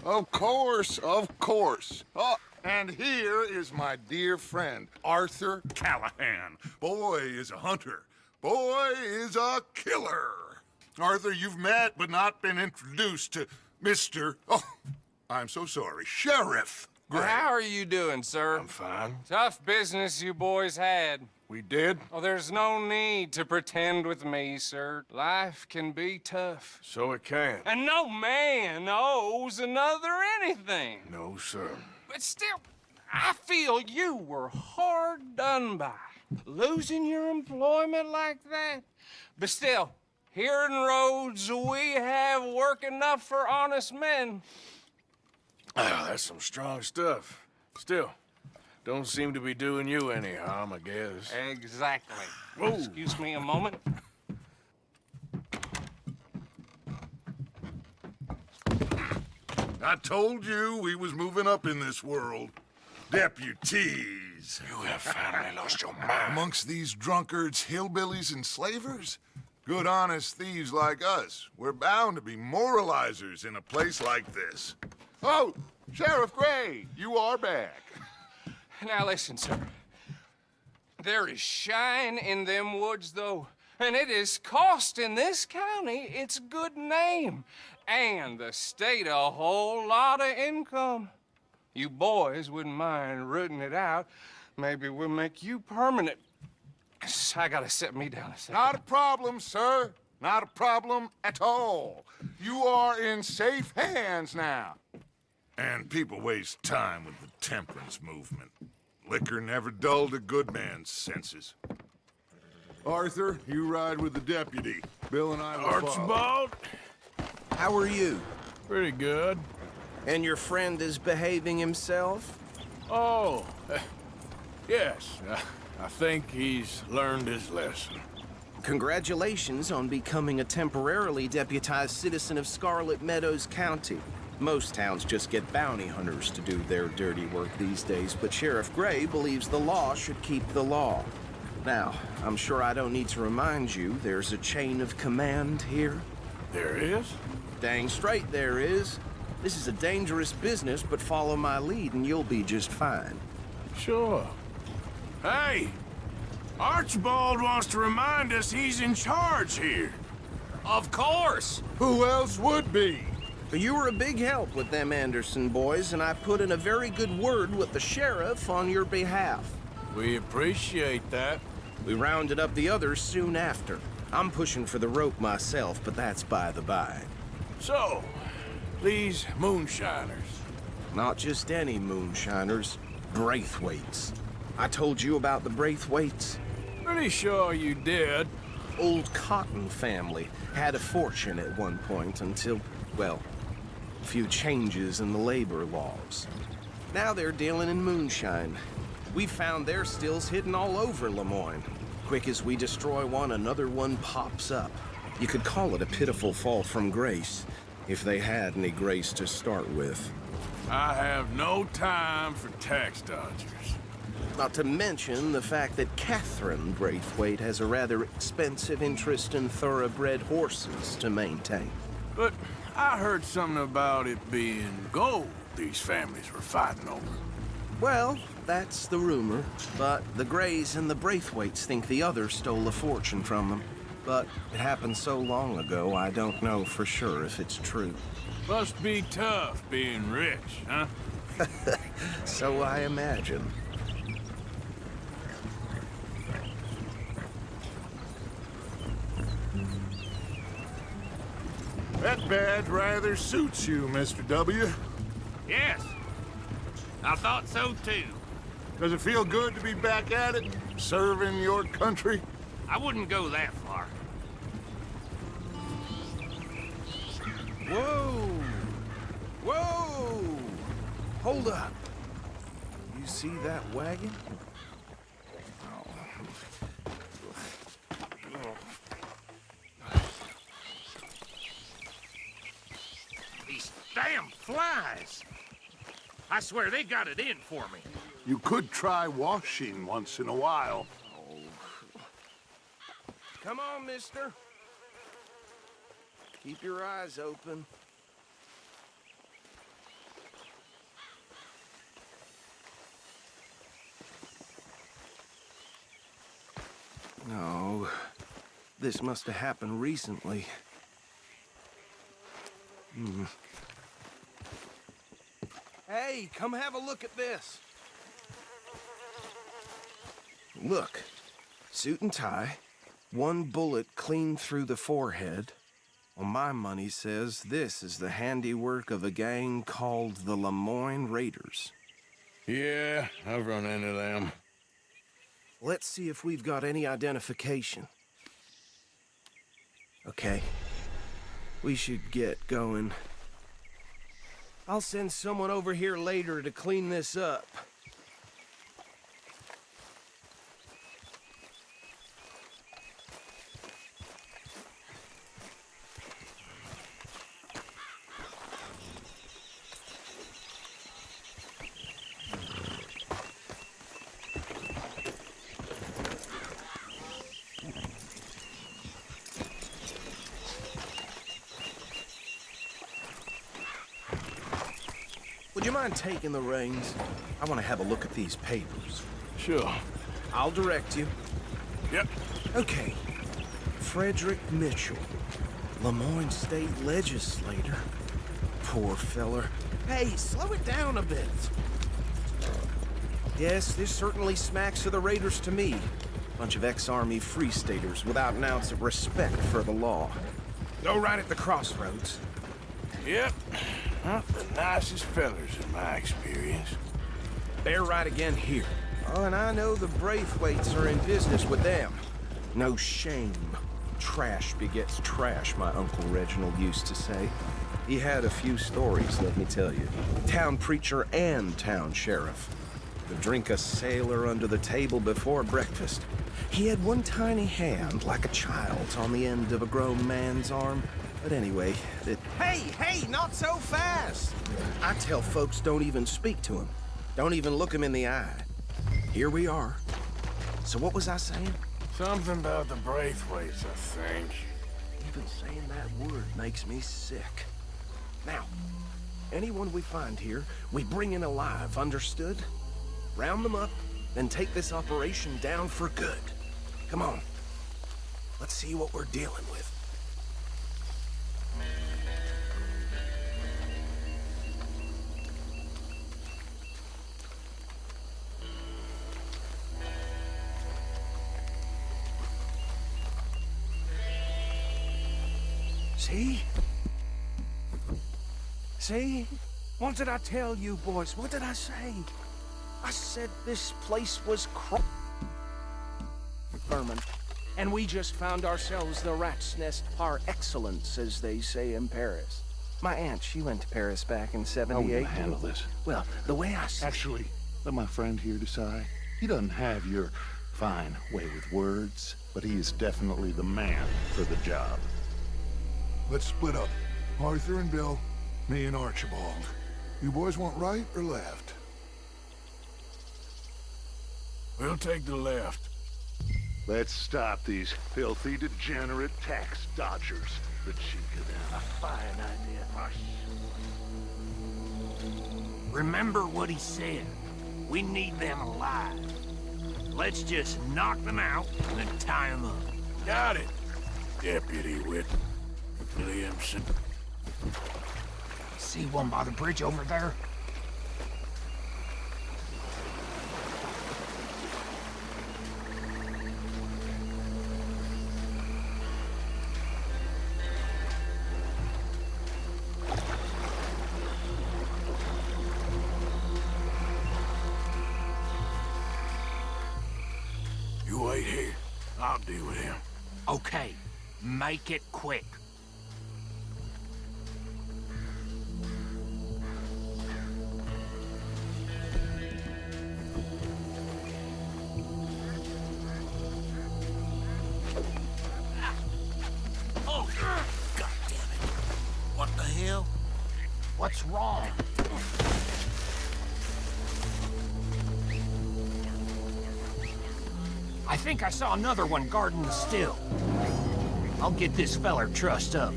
Of course, of course. Oh, and here is my dear friend, Arthur Callahan. Boy is a hunter. Boy is a killer. Arthur, you've met but not been introduced to Mr. Oh, I'm so sorry, Sheriff Gray. How are you doing, sir? I'm fine. Tough business you boys had. We did? Oh, there's no need to pretend with me, sir. Life can be tough. So it can. And no man owes another anything. No, sir. But still, I feel you were hard done by. Losing your employment like that. But still, here in Rhodes, we have work enough for honest men. Oh, that's some strong stuff. Still, don't seem to be doing you any harm, I guess. Exactly. Whoa. Excuse me a moment. I told you we was moving up in this world. Deputies. You have finally lost your mind. Amongst these drunkards, hillbillies, and slavers? Good, honest thieves like us. We're bound to be moralizers in a place like this. Oh, Sheriff Gray, you are back. Now listen, sir. There is shine in them woods, though, and it is costing this county its good name and the state a whole lot of income. You boys wouldn't mind rooting it out. Maybe we'll make you permanent. I gotta sit me down a second. Not a problem, sir. Not a problem at all. You are in safe hands now. And people waste time with the temperance movement. Liquor never dulled a good man's senses. Arthur, you ride with the deputy. Bill and I will follow. Archibald? How are you? Pretty good. And your friend is behaving himself? Oh, yes. I think he's learned his lesson. Congratulations on becoming a temporarily deputized citizen of Scarlett Meadows County. Most towns just get bounty hunters to do their dirty work these days, but Sheriff Gray believes the law should keep the law. Now, I'm sure I don't need to remind you, there's a chain of command here. There is? Dang straight there is. This is a dangerous business, but follow my lead and you'll be just fine. Sure. Hey! Archibald wants to remind us he's in charge here. Of course! Who else would be? You were a big help with them Anderson boys, and I put in a very good word with the sheriff on your behalf. We appreciate that. We rounded up the others soon after. I'm pushing for the rope myself, but that's by the by. So, these moonshiners. Not just any moonshiners, Braithwaites. I told you about the Braithwaites? Pretty sure you did. Old Cotton family had a fortune at one point until, well, a few changes in the labor laws. Now they're dealing in moonshine. We found their stills hidden all over Lemoyne. Quick as we destroy one, another one pops up. You could call it a pitiful fall from grace, if they had any grace to start with. I have no time for tax dodgers. Not to mention the fact that Catherine Braithwaite has a rather expensive interest in thoroughbred horses to maintain. But I heard something about it being gold these families were fighting over. Well, that's the rumor. But the Grays and the Braithwaites think the others stole a fortune from them. But it happened so long ago, I don't know for sure if it's true. Must be tough being rich, huh? So I imagine. That badge rather suits you, Mr. W. Yes, I thought so too. Does it feel good to be back at it, serving your country? I wouldn't go that far. Whoa! Whoa! Hold up. You see that wagon? These damn flies! I swear they got it in for me. You could try washing once in a while. Come on, mister. Keep your eyes open. No, this must have happened recently. Hey, come have a look at this. Look, suit and tie, one bullet clean through the forehead. Well, my money says this is the handiwork of a gang called the Lemoyne Raiders. Yeah, I've run into them. Let's see if we've got any identification. Okay, we should get going. I'll send someone over here later to clean this up. Would you mind taking the reins? I want to have a look at these papers. Sure. I'll direct you. Yep. Okay. Fredrick Mitchell, Lemoyne State legislator. Poor feller. Hey, slow it down a bit. Yes, this certainly smacks of the Raiders to me. Bunch of ex-Army Free Staters without an ounce of respect for the law. Go right at the crossroads. Yep. Not the nicest fellers in my experience. They're right again here. Oh, and I know the Braithwaites are in business with them. No shame. Trash begets trash, my Uncle Reginald used to say. He had a few stories, let me tell you. Town preacher and town sheriff. Could drink a sailor under the table before breakfast. He had one tiny hand, like a child's, on the end of a grown man's arm. But anyway, Hey, not so fast! I tell folks don't even speak to him. Don't even look him in the eye. Here we are. So what was I saying? Something about the Braithwaites, I think. Even saying that word makes me sick. Now, anyone we find here, we bring in alive, understood? Round them up, then take this operation down for good. Come on. Let's see what we're dealing with. See? See? What did I tell you, boys? What did I say? I said this place was vermin. And we just found ourselves the rat's nest par excellence, as they say in Paris. My aunt, she went to Paris back in '78. How are we gonna handle this? Well, the way I see Actually, let my friend here decide. He doesn't have your fine way with words, but he is definitely the man for the job. Let's split up. Arthur and Bill, me and Archibald. You boys want right or left? We'll take the left. Let's stop these filthy, degenerate tax dodgers. The cheek of them. A fine idea. Remember what he said. We need them alive. Let's just knock them out and then tie them up. Got it. Deputy Williamson. See one by the bridge over there? You wait here. I'll deal with him. Okay, make it quick. Oh, God damn it. What the hell? What's wrong? I think I saw another one guarding the still. I'll get this feller trussed up.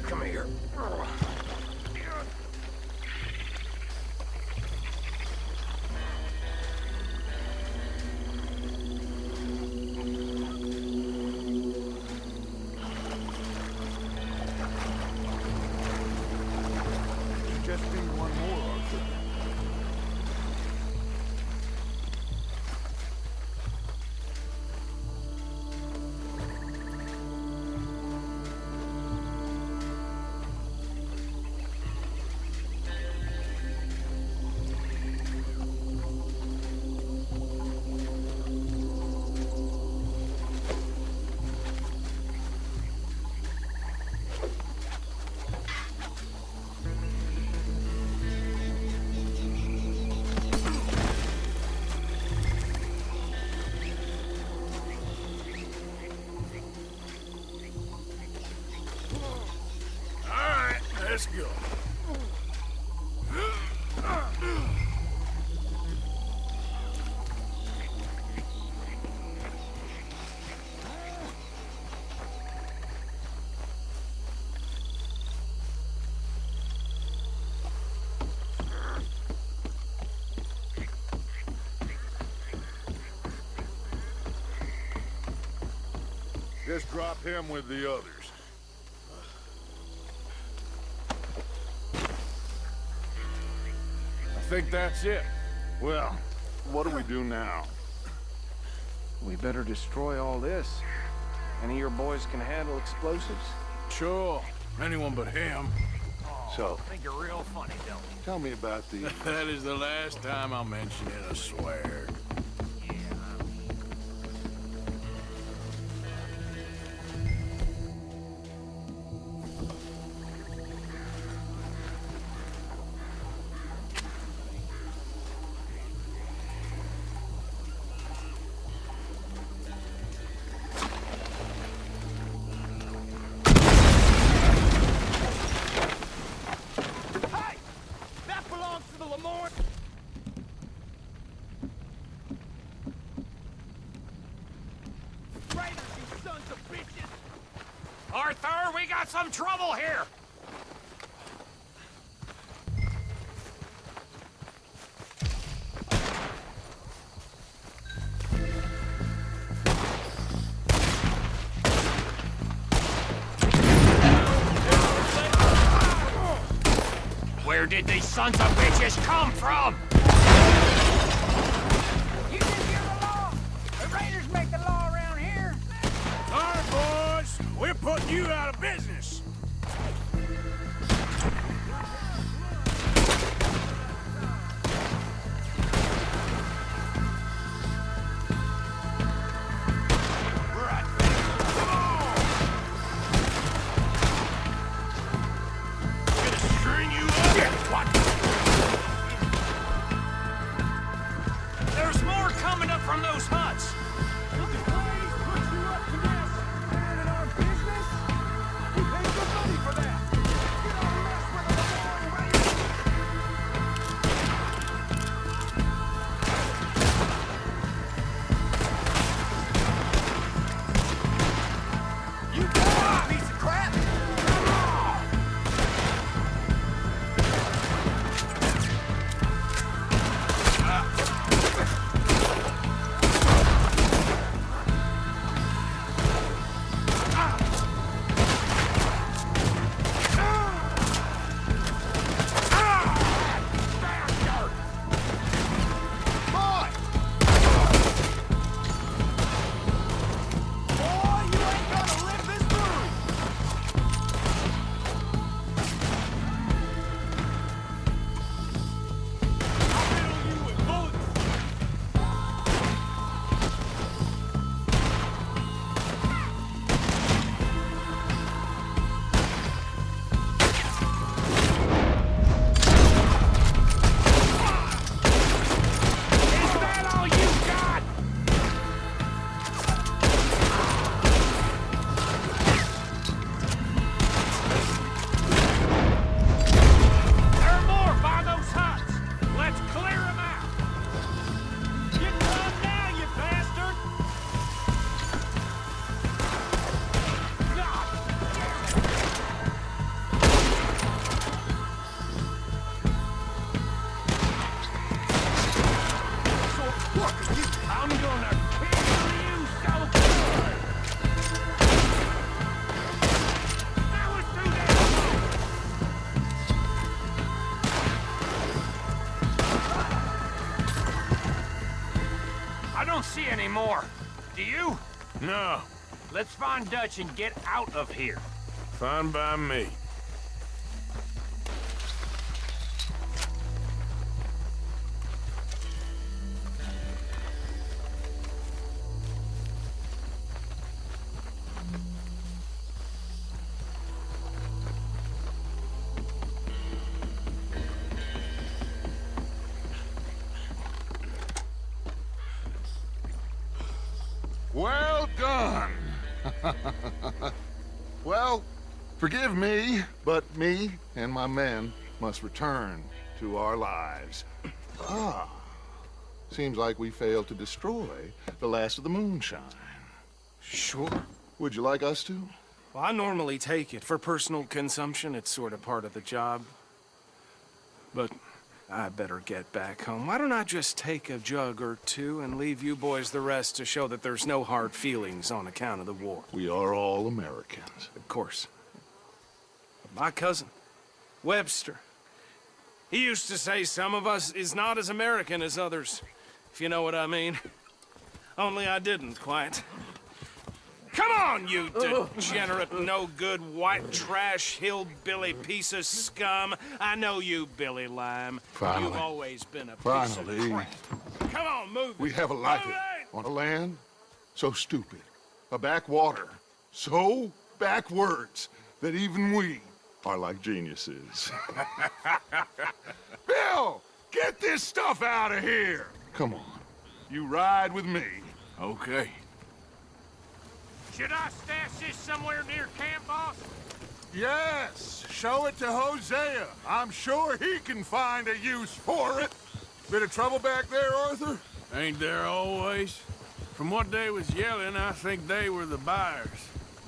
Come here. Let's go. Just drop him with the others. I think that's it. Well, what do we do now? We better destroy all this. Any of your boys can handle explosives? Sure. Anyone but him. So, I think you're real funny, don't you? tell me about the... That is the last time I'll mention it, I swear. Hey! That belongs to the Lemoyne... Raiders, you sons of bitches! Arthur, we got some trouble here! Where did these sons of bitches come from? You didn't hear the law! The Raiders make the law around here! All right, boys. We're putting you out of business. Right. Come on! Gonna string you up? What? There's more coming up from those huts. You piece of crap! see any more. Do you? No. Let's find Dutch and get out of here. Fine by me. Well done. Well, Forgive me, but me and my men must return to our lives. Ah. Seems like we failed to destroy the last of the moonshine. Sure. Would you like us to? Well, I normally take it. For personal consumption, it's sort of part of the job. But I better get back home. Why don't I just take a jug or two and leave you boys the rest to show that there's no hard feelings on account of the war? We are all Americans. Of course. But my cousin, Webster, he used to say some of us is not as American as others, if you know what I mean. Only I didn't quite. Come on, you degenerate, no-good, white trash, hillbilly piece of scum. I know you, Billy Lime. Finally. You've always been a piece Finally. of crap. Come on, move We it. have a life Move it! on a land so stupid, a backwater so backwards that even we are like geniuses. Bill, get this stuff out of here. Come on, you ride with me. Okay. Should I stash this somewhere near camp, boss? Yes, show it to Hosea. I'm sure he can find a use for it. Bit of trouble back there, Arthur? Ain't there always? From what they was yelling, I think they were the buyers.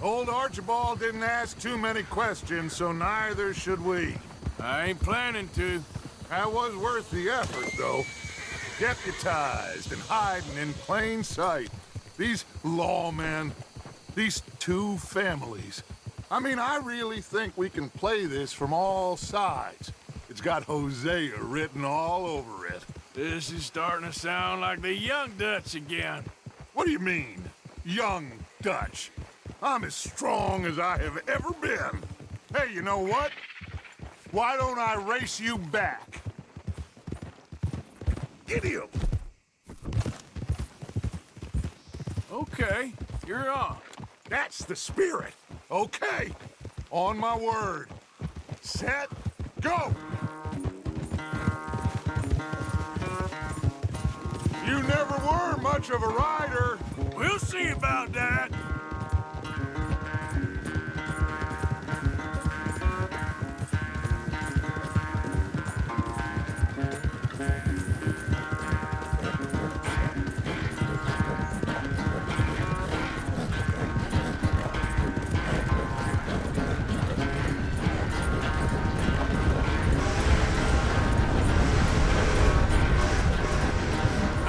Old Archibald didn't ask too many questions, so neither should we. I ain't planning to. That was worth the effort, though. Deputized and hiding in plain sight. These lawmen, these two families. I mean, I really think we can play this from all sides. It's got Hosea written all over it. This is starting to sound like the Young Dutch again. What do you mean, young Dutch? I'm as strong as I have ever been. Hey, you know what? Why don't I race you back? Get him! Okay, you're on. That's the spirit. Okay, on my word. Set, go! You never were much of a rider. We'll see about that.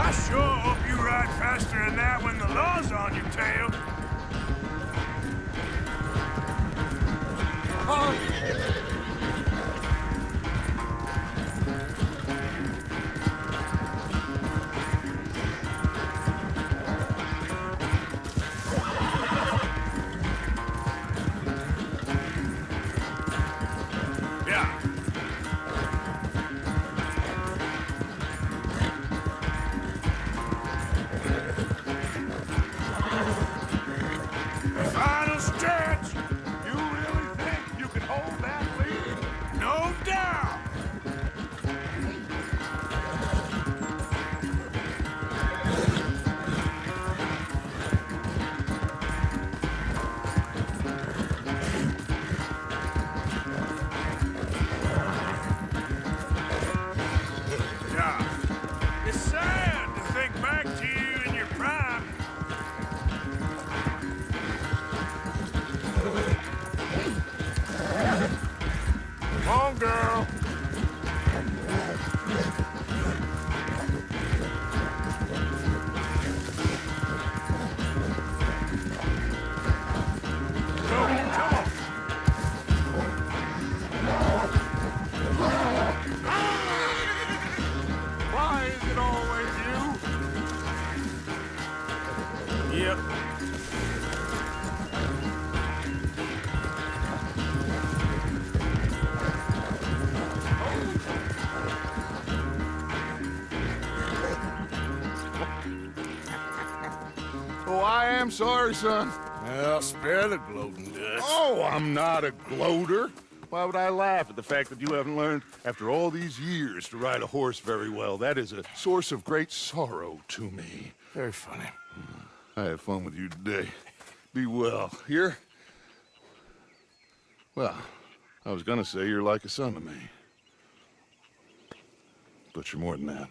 I sure hope you ride faster than that when the law's on your tail. Yeah. Final stretch! You really think you can hold that lead? No doubt! Yeah. It's sad to think back to you in your prime. Come on, girl. Go, come on. Why is it always you? Yep. Oh, I am sorry, son. Well, spare the gloating, Dutch. Oh, I'm not a gloater. Why would I laugh at the fact that you haven't learned, after all these years, to ride a horse very well? That is a source of great sorrow to me. Very funny. I had fun with you today. Be well. Here? Well, I was gonna say you're like a son to me. But you're more than that.